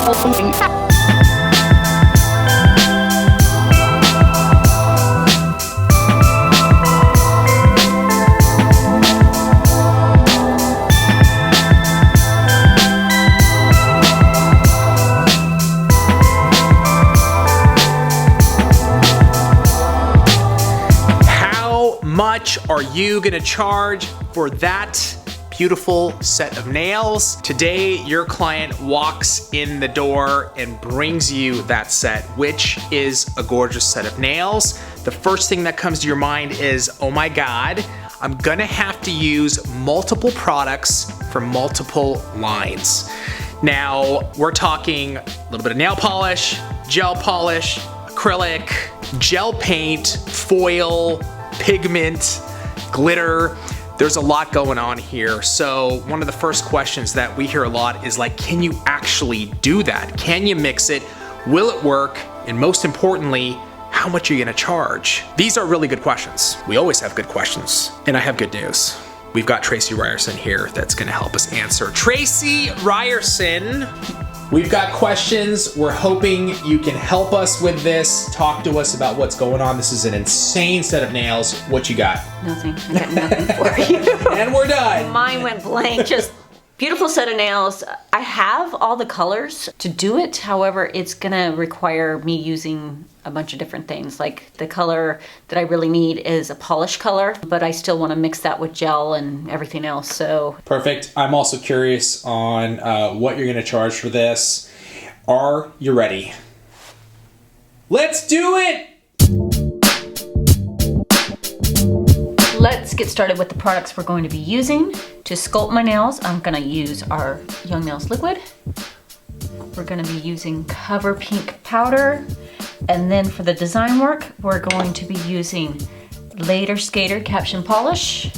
How much are you gonna charge for that beautiful set of nails? Today, your client walks in the door and brings you that set, which is a gorgeous set of nails. The first thing that comes to your mind is, oh my God, I'm gonna have to use multiple products for multiple lines. Now, we're talking a little bit of nail polish, gel polish, acrylic, gel paint, foil, pigment, glitter. There's a lot going on here. So one of the first questions that we hear a lot is like, can you actually do that? Can you mix it? Will it work? And most importantly, how much are you gonna charge? These are really good questions. We always have good questions. And I have good news. We've got Tracy Ryerson here that's gonna help us answer. Tracy Ryerson, we've got questions. We're hoping you can help us with this. Talk to us about what's going on. This is an insane set of nails. What you got? Nothing. I got nothing for you. And we're done. Mine went blank. Just beautiful set of nails. I have all the colors to do it. However, it's gonna require me using a bunch of different things. Like the color that I really need is a polish color, but I still want to mix that with gel and everything else. So perfect. I'm also curious on what you're gonna charge for this. Are you ready? Let's do it! Let's get started with the products we're going to be using. To sculpt my nails, I'm gonna use our Young Nails liquid. We're gonna be using Cover Pink powder. And then for the design work, we're going to be using Later Skater Caption Polish.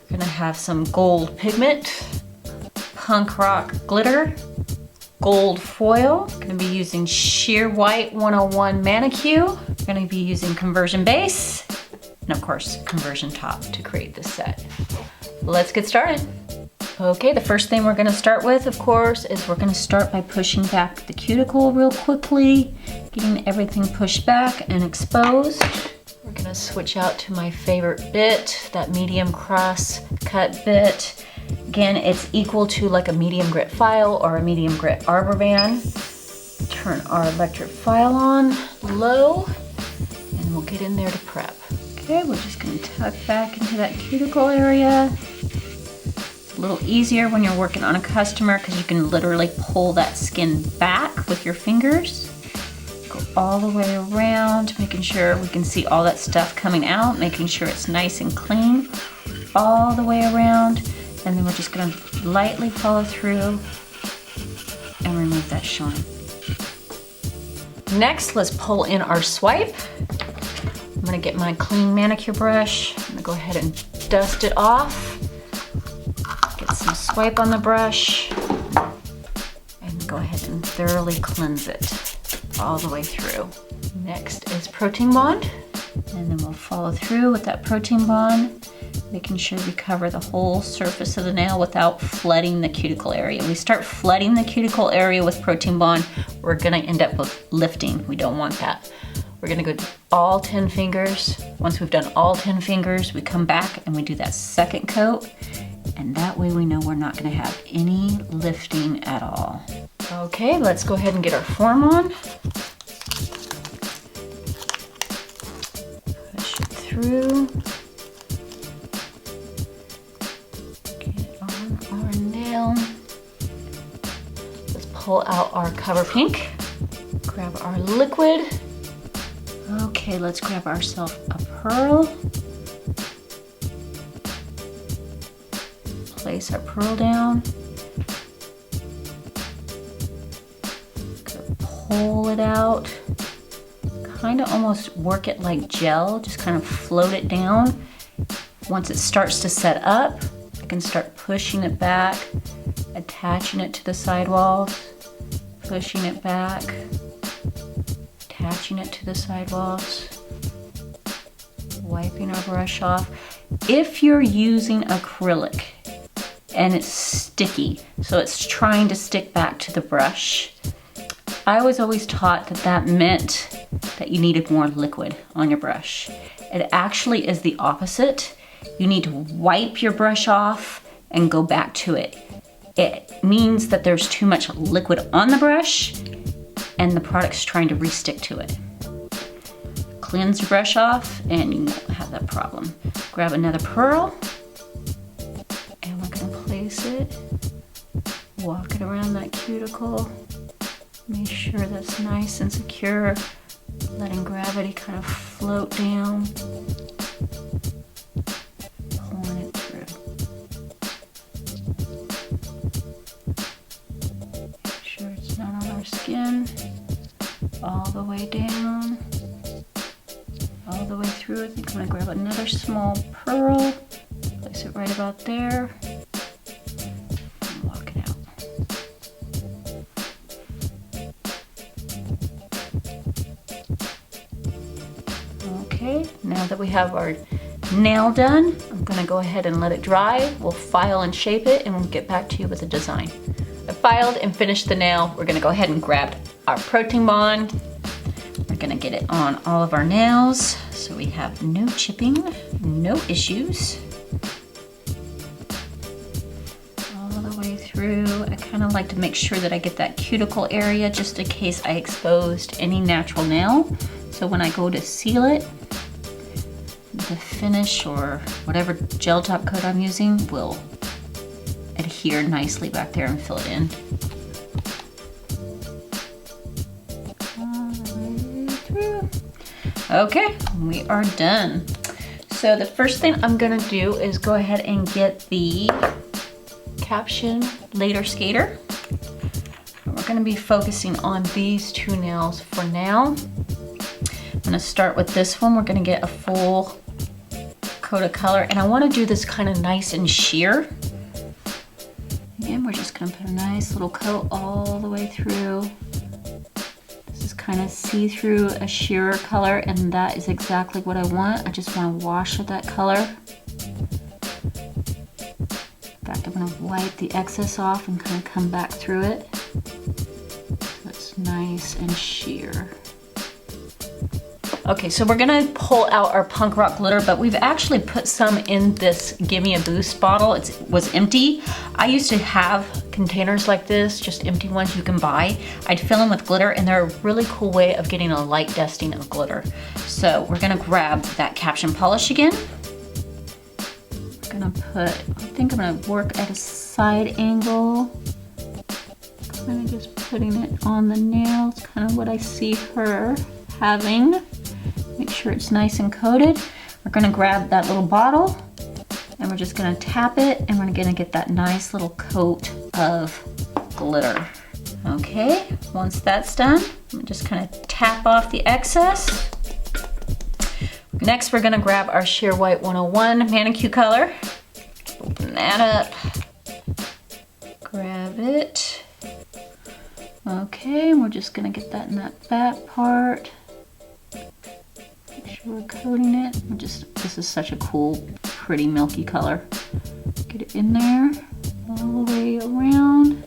We're gonna have some gold pigment, punk rock glitter, gold foil. Gonna be using Sheer White 101 ManiQ. We're gonna be using conversion base, and of course, conversion top to create this set. Let's get started. Okay, the first thing we're gonna start with, of course, is we're gonna start by pushing back the cuticle real quickly, getting everything pushed back and exposed. We're gonna switch out to my favorite bit, that medium cross cut bit. Again, it's equal to like a medium grit file or a medium grit arbor band. Turn our electric file on low, and we'll get in there to prep. Okay, we're just gonna tuck back into that cuticle area. A little easier when you're working on a customer because you can literally pull that skin back with your fingers. Go all the way around, making sure we can see all that stuff coming out, making sure it's nice and clean all the way around. And then we're just gonna lightly follow through and remove that shine. Next, let's pull in our swipe. I'm gonna get my clean manicure brush. I'm gonna go ahead and dust it off. Get some swipe on the brush and go ahead and thoroughly cleanse it all the way through. Next is Protein Bond, and then we'll follow through with that Protein Bond, making sure we cover the whole surface of the nail without flooding the cuticle area. When we start flooding the cuticle area with Protein Bond, we're gonna end up with lifting. We don't want that. We're gonna go all 10 fingers. Once we've done all 10 fingers, we come back and we do that second coat. And that way we know we're not gonna have any lifting at all. Okay, let's go ahead and get our form on. Push it through. Get it on our nail. Let's pull out our Cover Pink. Grab our liquid. Okay, let's grab ourselves a pearl. Place our pearl down. Pull it out. Kind of almost work it like gel, just kind of float it down. Once it starts to set up, I can start pushing it back, attaching it to the sidewalls, pushing it back, attaching it to the sidewalls, wiping our brush off. If you're using acrylic and it's sticky, so it's trying to stick back to the brush, I was always taught that that meant that you needed more liquid on your brush. It actually is the opposite. You need to wipe your brush off and go back to it. It means that there's too much liquid on the brush and the product's trying to re-stick to it. Cleanse your brush off and you won't have that problem. Grab another pearl and we're gonna place it, walk it around that cuticle, make sure that's nice and secure, letting gravity kind of float down, pulling it through. Make sure it's not on our skin, all the way down, all the way through. I think I'm gonna grab another small pearl, place it right about there, and walk it out. Okay, now that we have our nail done, I'm gonna go ahead and let it dry. We'll file and shape it and we'll get back to you with a design. I filed and finished the nail. We're gonna go ahead and grab our protein bond. We're gonna get it on all of our nails so we have no chipping, no issues. All the way through. I kind of like to make sure that I get that cuticle area just in case I exposed any natural nail. So when I go to seal it, the finish or whatever gel top coat I'm using will adhere nicely back there and fill it in. All the way through. Okay, we are done. So the first thing I'm gonna do is go ahead and get the caption Later Skater. We're gonna be focusing on these two nails for now. I'm gonna start with this one. We're gonna get a full coat of color, and I wanna do this kind of nice and sheer. Again, we're just gonna put a nice little coat all the way through. This is kind of see-through, a sheerer color, and that is exactly what I want. I just wanna wash with that color. In fact, I'm gonna wipe the excess off and kind of come back through it. So it's nice and sheer. Okay, so we're gonna pull out our punk rock glitter, but we've actually put some in this Gimme a Boost bottle. It was empty. I used to have containers like this, just empty ones you can buy. I'd fill them with glitter, and they're a really cool way of getting a light dusting of glitter. So we're gonna grab that caption polish again. I'm gonna put, I think I'm gonna work at a side angle. Kind of just putting it on the nail. It's kind of what I see her having. Make sure it's nice and coated. We're gonna grab that little bottle and we're just gonna tap it and we're gonna get that nice little coat of glitter. Okay, once that's done, I'm just kind of tap off the excess. Next, we're gonna grab our Sheer White 101 ManiQ color. Open that up, grab it. Okay, we're just gonna get that in that back part. Make sure we're coating it. This is such a cool, pretty milky color. Get it in there, all the way around.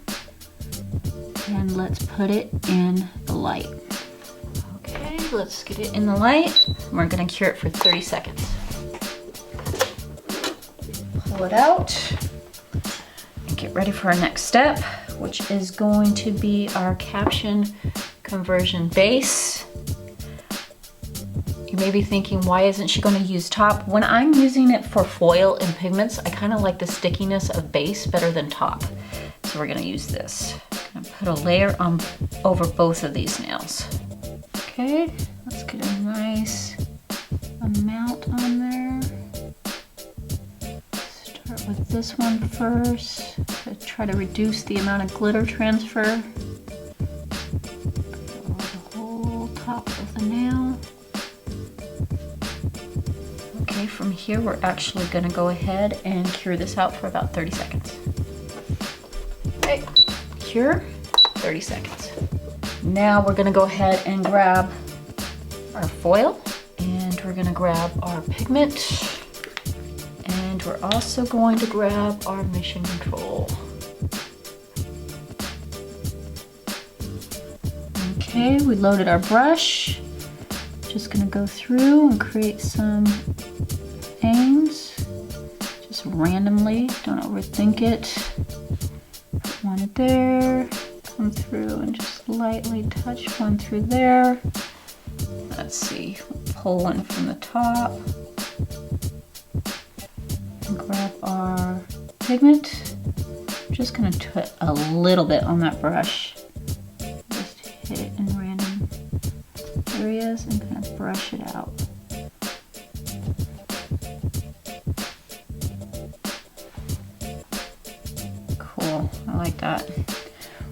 And let's put it in the light. Okay, let's get it in the light. We're gonna cure it for 30 seconds. Pull it out and get ready for our next step, which is going to be our caption conversion base. You may be thinking, why isn't she going to use top? When I'm using it for foil and pigments, I kind of like the stickiness of base better than top. So we're going to use this. I'm going to put a layer on over both of these nails. Okay, let's get a nice amount on there. Start with this one first. Try to reduce the amount of glitter transfer. The whole top of the nail. Okay, from here we're actually going to go ahead and cure this out for about 30 seconds. Okay, cure, 30 seconds. Now we're going to go ahead and grab our foil, and we're going to grab our pigment, and we're also going to grab our mission control. Okay, we loaded our brush. Just gonna go through and create some aims. Just randomly, don't overthink it. Put one there, come through and just lightly touch one through there. Let's see, pull one from the top. And grab our pigment. I'm just gonna put a little bit on that brush. Just hit it in random areas and kind of brush it out. Cool, I like that.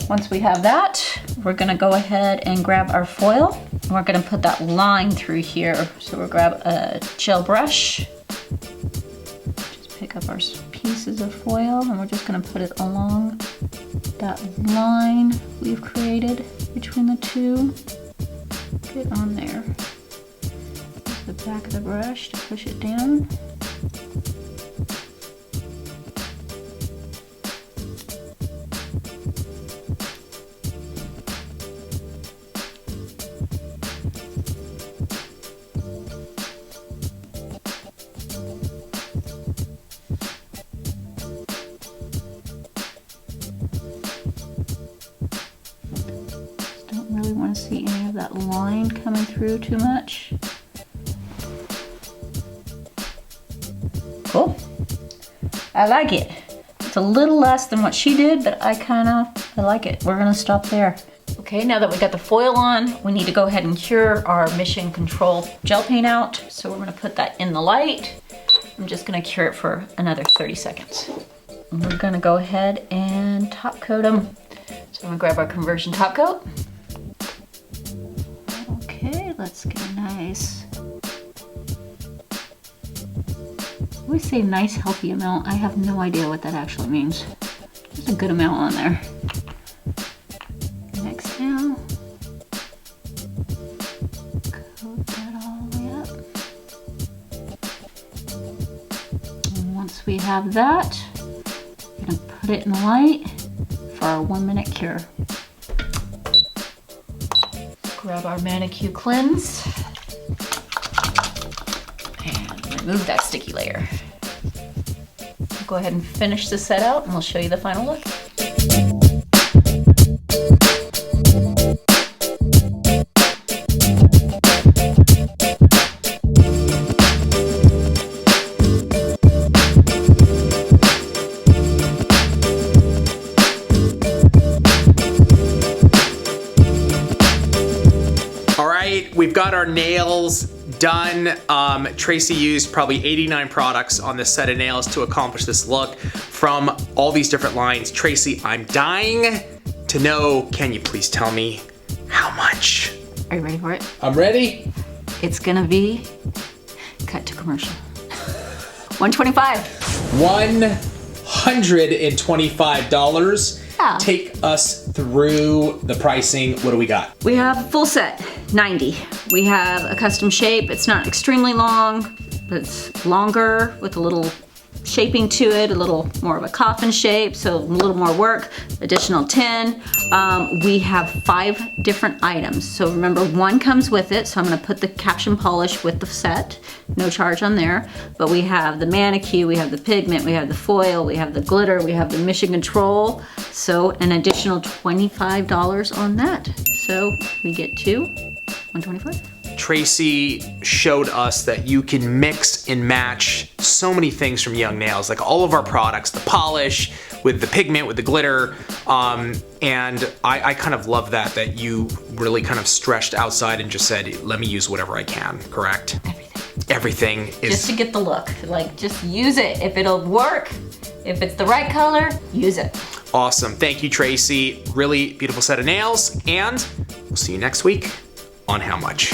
Once we have that, we're gonna go ahead and grab our foil. And we're gonna put that line through here. So we'll grab a gel brush. Just pick up our pieces of foil and we're just gonna put it along that line we've created between the two. Get on there. Use the back of the brush to push it down. Really want to see any of that line coming through too much. Cool. I like it. It's a little less than what she did, but I like it. We're gonna stop there. Okay, now that we got the foil on, we need to go ahead and cure our Mission Control gel paint out. So we're gonna put that in the light. I'm just gonna cure it for another 30 seconds. And we're gonna go ahead and top coat them. So I'm gonna grab our conversion top coat. Okay, let's get a nice, I always say nice healthy amount. I have no idea what that actually means. There's a good amount on there. Next now, coat that all the way up. And once we have that, we're gonna put it in the light for our 1 minute cure. Grab our ManiQ Cleanse and remove that sticky layer. Go ahead and finish the set out and we'll show you the final look. We've got our nails done. Tracy used probably 89 products on this set of nails to accomplish this look from all these different lines. Tracy, I'm dying to know, can you please tell me how much? Are you ready for it? I'm ready. It's gonna be cut to commercial. $125. $125. Yeah. Take us through the pricing. What do we got? We have full set, 90. We have a custom shape. It's not extremely long, but it's longer with a little shaping to it, a little more of a coffin shape, so a little more work, additional 10. We have 5 different items. So remember, one comes with it, so I'm gonna put the caption polish with the set, no charge on there. But we have the ManiQ, we have the pigment, we have the foil, we have the glitter, we have the Mission Control, so an additional $25 on that. So we get to $125. Tracy showed us that you can mix and match so many things from Young Nails, like all of our products, the polish, with the pigment, with the glitter, and I kind of love that you really kind of stretched outside and just said, let me use whatever I can, correct? Everything is... Just to get the look, like just use it. If it'll work, if it's the right color, use it. Awesome, thank you, Tracy. Really beautiful set of nails, and we'll see you next week on How Much.